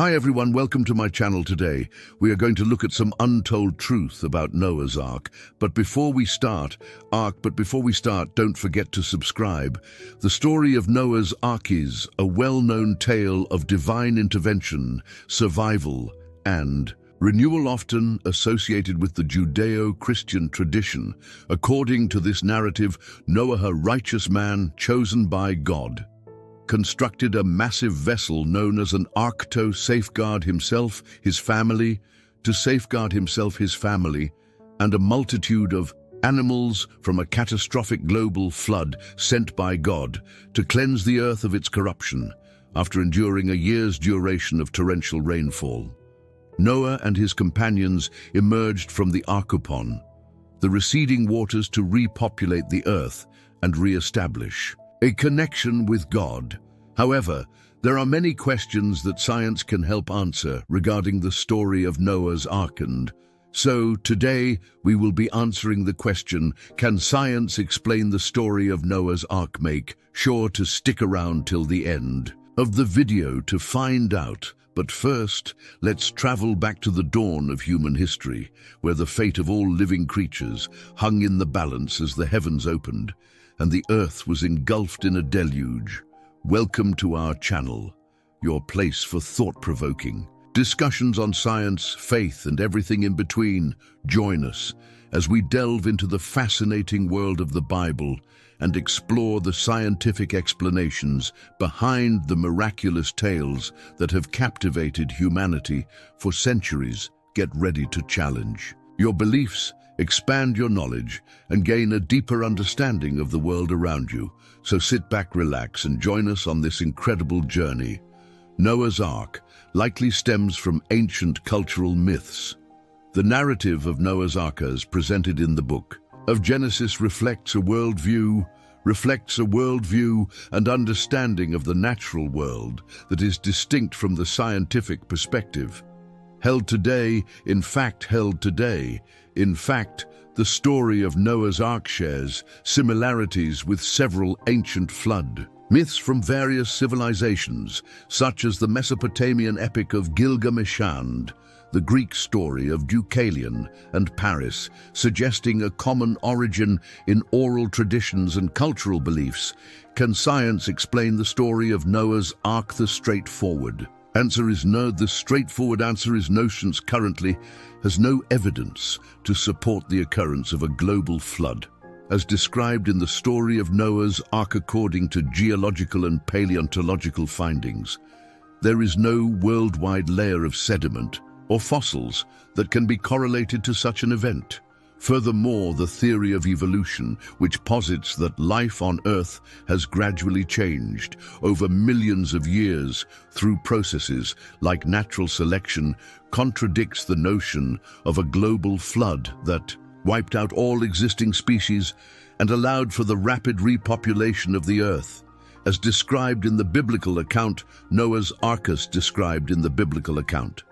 Hi everyone, welcome to my channel today. We are going to look at some untold truth about Noah's Ark. But before we start, don't forget to subscribe. The story of Noah's Ark is a well-known tale of divine intervention, survival, and renewal, often associated with the Judeo-Christian tradition. According to this narrative, Noah, a righteous man chosen by God, constructed a massive vessel known as an ark to safeguard himself, his family, and a multitude of animals from a catastrophic global flood sent by God to cleanse the earth of its corruption after enduring a year's duration of torrential rainfall. Noah and his companions emerged from the Arkupon, the receding waters, to repopulate the earth and re-establish a connection with God. However, there are many questions that science can help answer regarding the story of Noah's Ark, and so today we will be answering the question, can science explain the story of Noah's Ark? Make sure to stick around till the end of the video to find out. But first, let's travel back to the dawn of human history, where the fate of all living creatures hung in the balance as the heavens opened and the earth was engulfed in a deluge. Welcome to our channel, your place for thought-provoking discussions on science, faith, and everything in between. Join us as we delve into the fascinating world of the Bible and explore the scientific explanations behind the miraculous tales that have captivated humanity for centuries. Get ready to challenge your beliefs, expand your knowledge, and gain a deeper understanding of the world around you. So sit back, relax, and join us on this incredible journey. Noah's Ark likely stems from ancient cultural myths. The narrative of Noah's Ark as presented in the book of Genesis reflects a worldview and understanding of the natural world that is distinct from the scientific perspective. In fact, the story of Noah's Ark shares similarities with several ancient flood myths from various civilizations, such as the Mesopotamian epic of Gilgamesh and the Greek story of Deucalion and Paris, suggesting a common origin in oral traditions and cultural beliefs. Can science explain the story of Noah's Ark? The straightforward answer is no. The straightforward answer is no. Science currently has no evidence to support the occurrence of a global flood, as described in the story of Noah's Ark. According to geological and paleontological findings, there is no worldwide layer of sediment or fossils that can be correlated to such an event. Furthermore, the theory of evolution, which posits that life on Earth has gradually changed over millions of years through processes like natural selection, contradicts the notion of a global flood that wiped out all existing species and allowed for the rapid repopulation of the Earth, as described in the biblical account. Noah's Ark is described in the biblical account.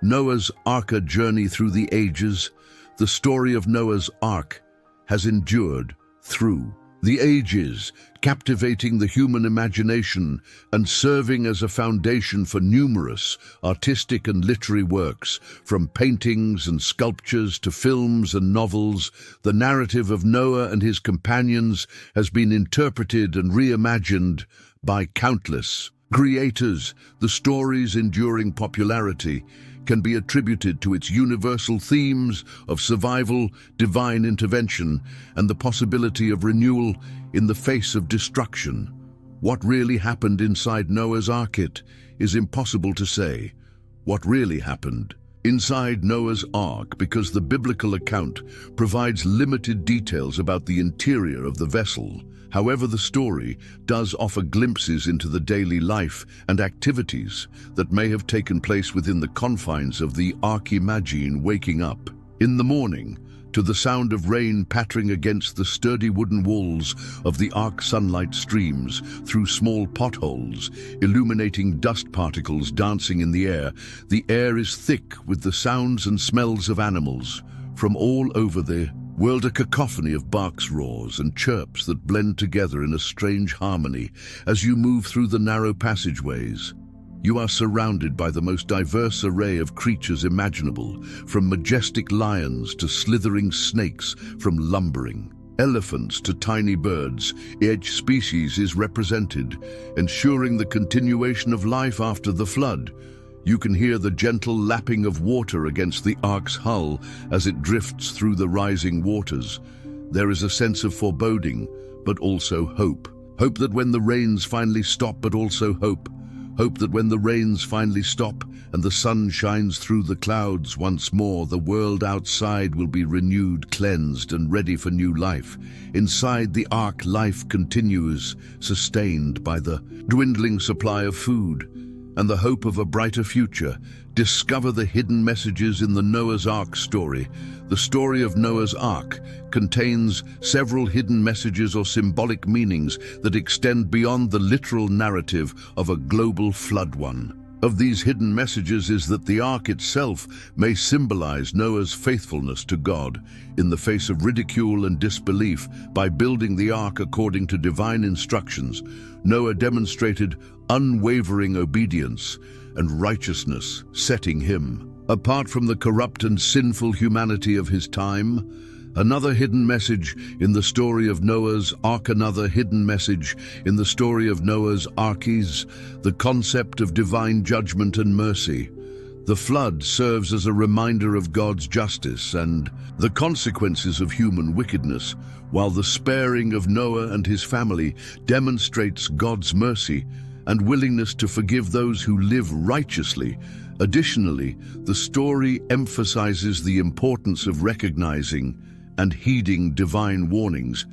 Noah's Ark, a journey through the ages. The story of Noah's Ark has endured through the ages, captivating the human imagination and serving as a foundation for numerous artistic and literary works. From paintings and sculptures to films and novels, the narrative of Noah and his companions has been interpreted and reimagined by countless creators. The story's enduring popularity can be attributed to its universal themes of survival, divine intervention, and the possibility of renewal in the face of destruction. What really happened inside Noah's Ark? It is impossible to say what really happened inside Noah's Ark, because the biblical account provides limited details about the interior of the vessel. However, the story does offer glimpses into the daily life and activities that may have taken place within the confines of the Ark. Imagine waking up in the morning to the sound of rain pattering against the sturdy wooden walls of the Ark. Sunlight streams through small potholes, illuminating dust particles dancing in the air. The air is thick with the sounds and smells of animals from all over the world, a cacophony of barks, roars, and chirps that blend together in a strange harmony as you move through the narrow passageways. You are surrounded by the most diverse array of creatures imaginable, from majestic lions to slithering snakes, from lumbering elephants to tiny birds. Each species is represented, ensuring the continuation of life after the flood. You can hear the gentle lapping of water against the Ark's hull as it drifts through the rising waters. There is a sense of foreboding, but also hope. Hope that when the rains finally stop, but also hope. Hope that when the rains finally stop and the sun shines through the clouds once more, the world outside will be renewed, cleansed, and ready for new life. Inside the Ark, life continues, sustained by the dwindling supply of food and the hope of a brighter future. Discover the hidden messages in the Noah's Ark story. The story of Noah's Ark contains several hidden messages or symbolic meanings that extend beyond the literal narrative of a global flood. One of these hidden messages is that the Ark itself may symbolize Noah's faithfulness to God in the face of ridicule and disbelief. By building the Ark according to divine instructions, Noah demonstrated unwavering obedience and righteousness, setting him apart from the corrupt and sinful humanity of his time. Another hidden message in the story of Noah's Ark. Another hidden message in the story of Noah's Ark is the concept of divine judgment and mercy. The flood serves as a reminder of God's justice and the consequences of human wickedness, while the sparing of Noah and his family demonstrates God's mercy and willingness to forgive those who live righteously. Additionally, the story emphasizes the importance of recognizing and heeding divine warnings.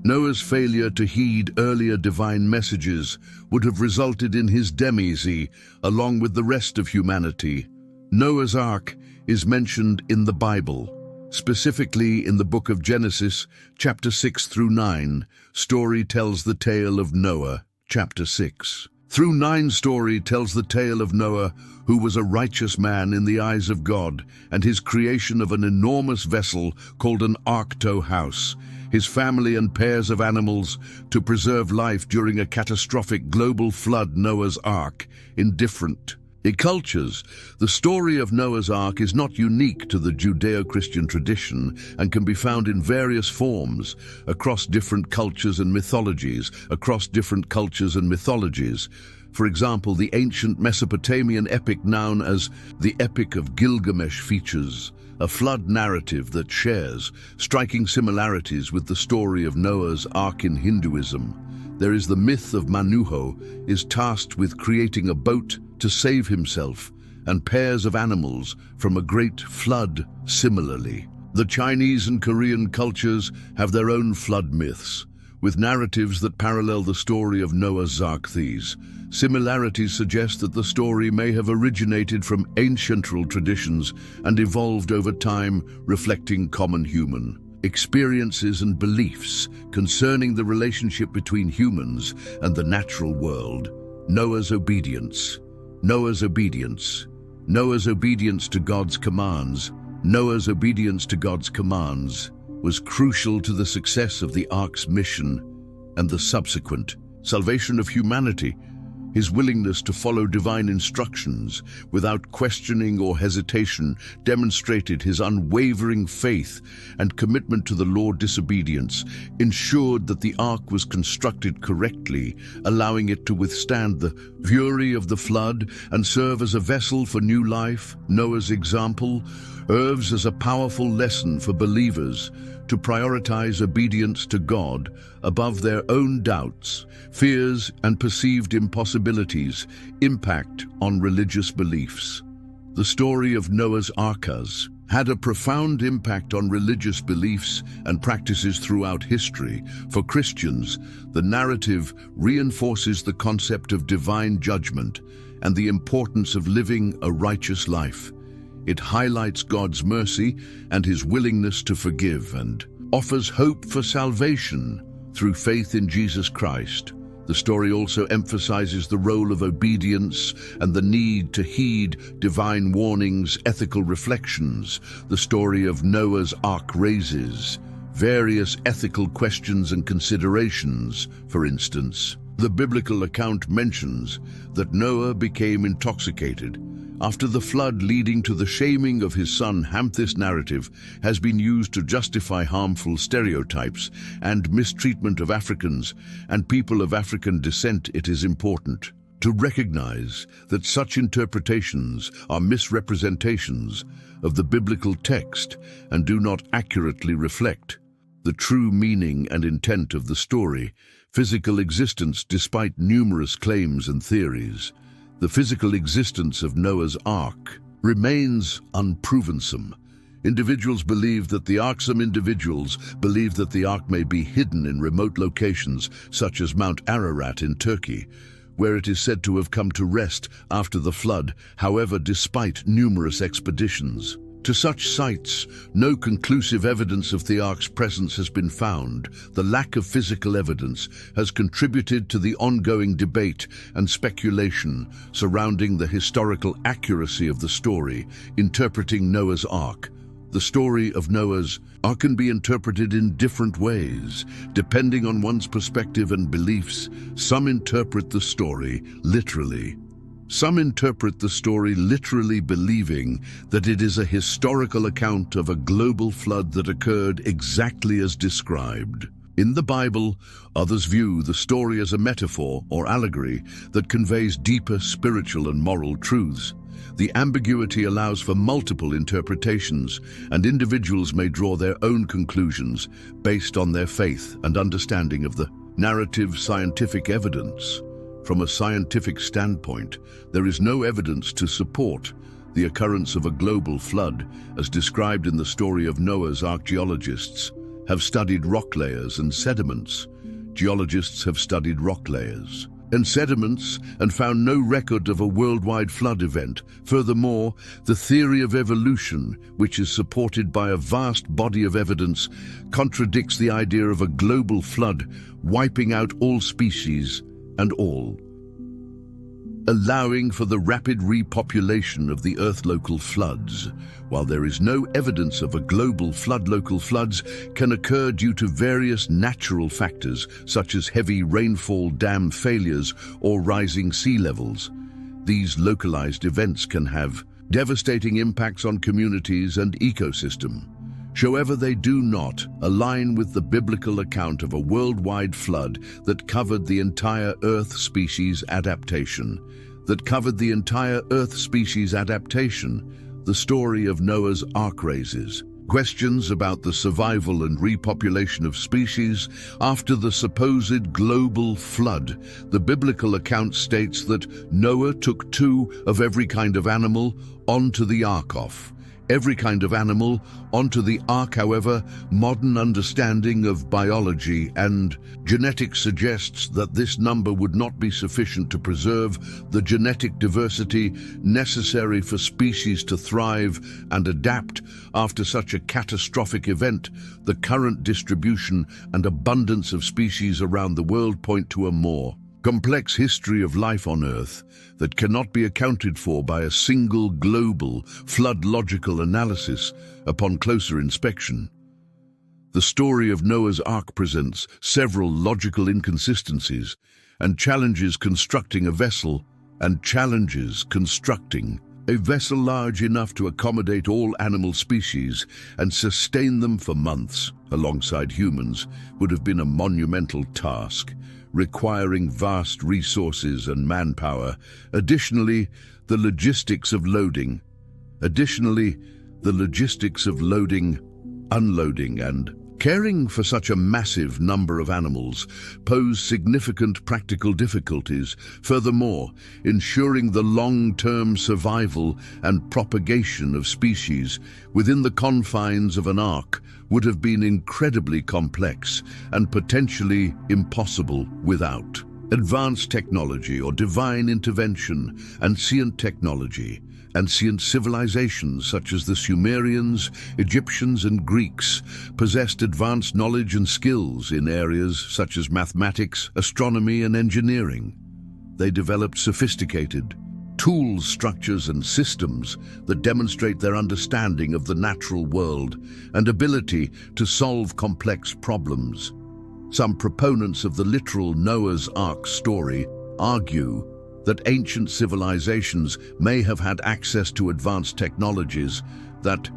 Noah's failure to heed earlier divine messages would have resulted in his demise along with the rest of humanity. Noah's Ark is mentioned in the Bible, specifically in the book of Genesis, chapter 6 through 9. Story tells the tale of Noah, chapter 6 through 9. Story tells the tale of Noah, who was a righteous man in the eyes of God, and his creation of an enormous vessel called an ark tow house, his family and pairs of animals to preserve life during a catastrophic global flood. Noah's Ark in different cultures. The story of Noah's Ark is not unique to the Judeo-Christian tradition and can be found in various forms across different cultures and mythologies. For example, the ancient Mesopotamian epic known as the Epic of Gilgamesh features a flood narrative that shares striking similarities with the story of Noah's Ark in Hinduism. There is the myth of Manu, who is tasked with creating a boat to save himself and pairs of animals from a great flood. Similarly, the Chinese and Korean cultures have their own flood myths, with narratives that parallel the story of Noah's Ark. These similarities suggest that the story may have originated from ancient traditions and evolved over time, reflecting common human experiences and beliefs concerning the relationship between humans and the natural world. Noah's obedience. Noah's obedience. Noah's obedience to God's commands. Noah's obedience to God's commands was crucial to the success of the Ark's mission and the subsequent salvation of humanity. His willingness to follow divine instructions without questioning or hesitation demonstrated his unwavering faith and commitment to the Lord. Disobedience ensured that the Ark was constructed correctly, allowing it to withstand the fury of the flood and serve as a vessel for new life. Noah's example serves as a powerful lesson for believers to prioritize obedience to God above their own doubts, fears, and perceived impossibilities. Impact on religious beliefs. The story of Noah's Ark has had a profound impact on religious beliefs and practices throughout history. For Christians, the narrative reinforces the concept of divine judgment and the importance of living a righteous life. It highlights God's mercy and his willingness to forgive and offers hope for salvation through faith in Jesus Christ. The story also emphasizes the role of obedience and the need to heed divine warnings. Ethical reflections. The story of Noah's Ark raises various ethical questions and considerations. For instance, The biblical account mentions that Noah became intoxicated after the flood, leading to the shaming of his son Ham. This narrative has been used to justify harmful stereotypes and mistreatment of Africans and people of African descent. It is important to recognize that such interpretations are misrepresentations of the biblical text and do not accurately reflect the true meaning and intent of the story. Physical existence. Despite numerous claims and theories, the physical existence of Noah's Ark remains unproven. Some individuals believe that the Ark may be hidden in remote locations such as Mount Ararat in Turkey, where it is said to have come to rest after the flood. However, despite numerous expeditions to such sites, no conclusive evidence of the Ark's presence has been found. The lack of physical evidence has contributed to the ongoing debate and speculation surrounding the historical accuracy of the story. Interpreting Noah's Ark. The story of Noah's Ark can be interpreted in different ways, depending on one's perspective and beliefs. Some interpret the story literally. Some interpret the story literally, believing that it is a historical account of a global flood that occurred exactly as described in the Bible. Others view the story as a metaphor or allegory that conveys deeper spiritual and moral truths. The ambiguity allows for multiple interpretations, and individuals may draw their own conclusions based on their faith and understanding of the narrative. Scientific evidence. From a scientific standpoint, there is no evidence to support the occurrence of a global flood, as described in the story of Noah's Ark. Geologists have studied rock layers and sediments. Geologists have studied rock layers and sediments and found no record of a worldwide flood event. Furthermore, the theory of evolution, which is supported by a vast body of evidence, contradicts the idea of a global flood wiping out all species and all, allowing for the rapid repopulation of the Earth. Local floods. While there is no evidence of a global flood, local floods can occur due to various natural factors such as heavy rainfall, dam failures, or rising sea levels. These localized events can have devastating impacts on communities and ecosystem. However, they do not align with the biblical account of a worldwide flood that covered the entire Earth species adaptation. The story of Noah's Ark raises questions about the survival and repopulation of species after the supposed global flood. The biblical account states that Noah took 2 of every kind of animal onto the ark. Every kind of animal onto the ark. However, modern understanding of biology and genetics suggests that this number would not be sufficient to preserve the genetic diversity necessary for species to thrive and adapt after such a catastrophic event. The current distribution and abundance of species around the world point to a more complex history of life on Earth that cannot be accounted for by a single global flood. Logical analysis. Upon closer inspection, the story of Noah's Ark presents several logical inconsistencies and challenges constructing a vessel large enough to accommodate all animal species and sustain them for months alongside humans would have been a monumental task, requiring vast resources and manpower. Additionally, the logistics of loading, unloading, and caring for such a massive number of animals pose significant practical difficulties. Furthermore, ensuring the long-term survival and propagation of species within the confines of an ark would have been incredibly complex and potentially impossible without advanced technology or divine intervention. Ancient technology. Ancient civilizations such as the Sumerians, Egyptians, and Greeks possessed advanced knowledge and skills in areas such as mathematics, astronomy, and engineering. They developed sophisticated tools, structures, and systems that demonstrate their understanding of the natural world and ability to solve complex problems. Some proponents of the literal Noah's Ark story argue that ancient civilizations may have had access to advanced technologies that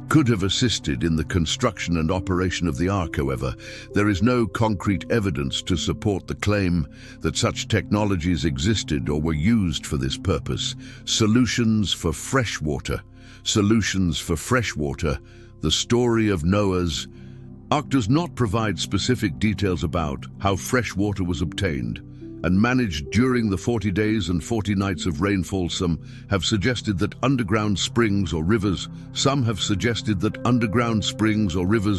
could have assisted in the construction and operation of the Ark. However, there is no concrete evidence to support the claim that such technologies existed or were used for this purpose. Solutions for freshwater. Solutions for freshwater. The story of Noah's Ark does not provide specific details about how fresh water was obtained and managed during the 40 days and 40 nights of rainfall. Some have suggested that underground springs or rivers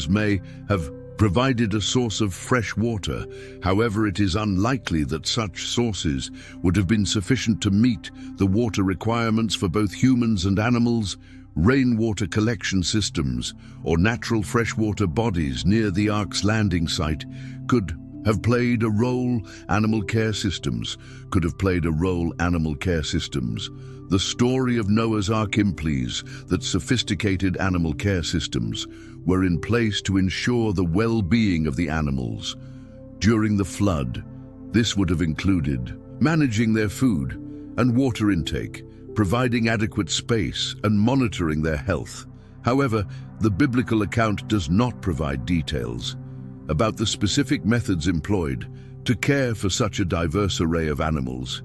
may have provided a source of fresh water. However, it is unlikely that such sources would have been sufficient to meet the water requirements for both humans and animals. Rainwater collection systems or natural freshwater bodies near the Ark's landing site could have played a role. Animal care systems could have played a role. Animal care systems. The story of Noah's Ark implies that sophisticated animal care systems were in place to ensure the well-being of the animals. During the flood, this would have included managing their food and water intake, providing adequate space, and monitoring their health. However, the biblical account does not provide details about the specific methods employed to care for such a diverse array of animals.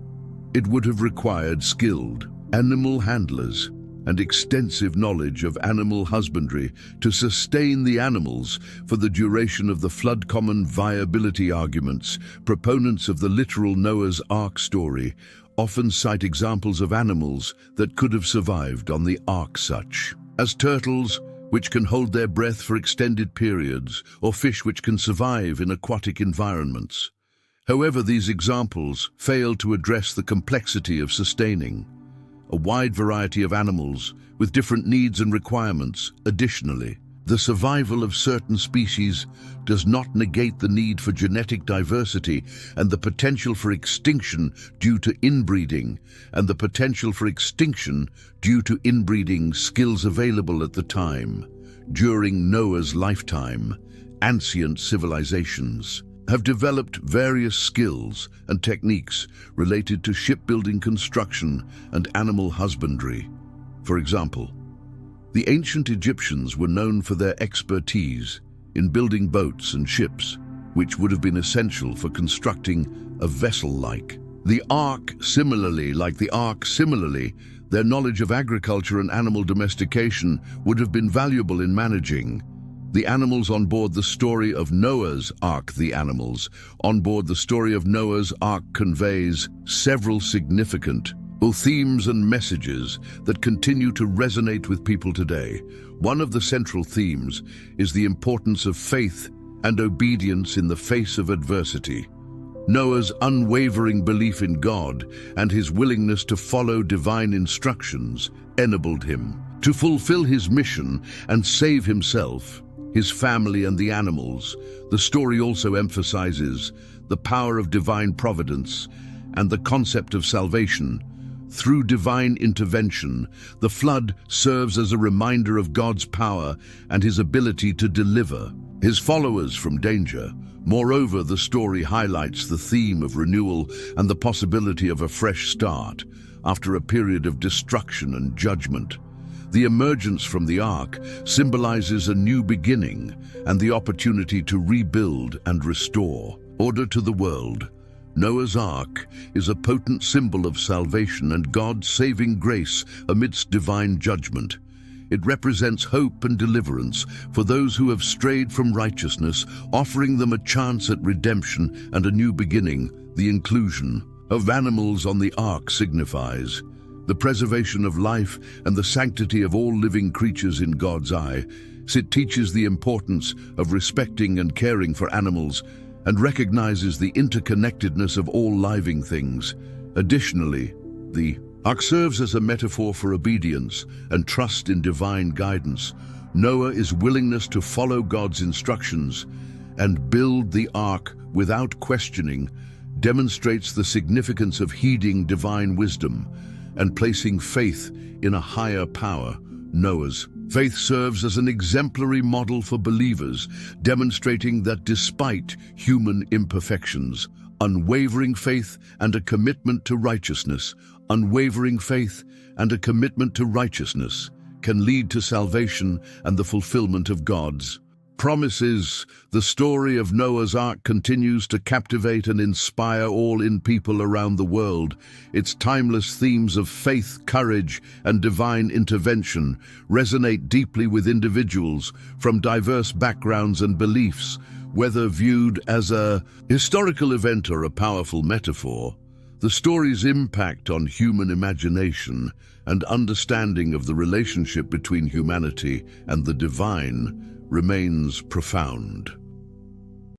It would have required skilled animal handlers and extensive knowledge of animal husbandry to sustain the animals for the duration of the flood. Common viability arguments. Proponents of the literal Noah's Ark story often cite examples of animals that could have survived on the Ark, such as turtles, which can hold their breath for extended periods, or fish which can survive in aquatic environments. However, these examples fail to address the complexity of sustaining a wide variety of animals with different needs and requirements. Additionally, the survival of certain species does not negate the need for genetic diversity and the potential for extinction due to inbreeding, skills available at the time. During Noah's lifetime, ancient civilizations have developed various skills and techniques related to shipbuilding, construction, and animal husbandry. For example, the ancient Egyptians were known for their expertise in building boats and ships, which would have been essential for constructing a vessel like the Ark. Similarly, their knowledge of agriculture and animal domestication would have been valuable in managing the animals on board the story of Noah's Ark. The animals on board the story of Noah's Ark conveys several significant themes and messages that continue to resonate with people today. One of the central themes is the importance of faith and obedience in the face of adversity. Noah's unwavering belief in God and his willingness to follow divine instructions enabled him to fulfill his mission and save himself, his family, and the animals. The story also emphasizes the power of divine providence and the concept of salvation. Through divine intervention, the flood serves as a reminder of God's power and his ability to deliver his followers from danger. Moreover, the story highlights the theme of renewal and the possibility of a fresh start after a period of destruction and judgment. The emergence from the Ark symbolizes a new beginning and the opportunity to rebuild and restore order to the world. Noah's Ark is a potent symbol of salvation and God's saving grace amidst divine judgment. It represents hope and deliverance for those who have strayed from righteousness, offering them a chance at redemption and a new beginning. The inclusion of animals on the Ark signifies the preservation of life and the sanctity of all living creatures in God's eye. It teaches the importance of respecting and caring for animals and recognizes the interconnectedness of all living things. Additionally, the Ark serves as a metaphor for obedience and trust in divine guidance. Noah's willingness to follow God's instructions and build the Ark without questioning demonstrates the significance of heeding divine wisdom and placing faith in a higher power. Noah's. Faith serves as an exemplary model for believers, demonstrating that despite human imperfections, unwavering faith and a commitment to righteousness, can lead to salvation and the fulfillment of God's promises. The story of Noah's Ark continues to captivate and inspire all in people around the world. Its timeless themes of faith, courage, and divine intervention resonate deeply with individuals from diverse backgrounds and beliefs. Whether viewed as a historical event or a powerful metaphor, the story's impact on human imagination and understanding of the relationship between humanity and the divine remains profound.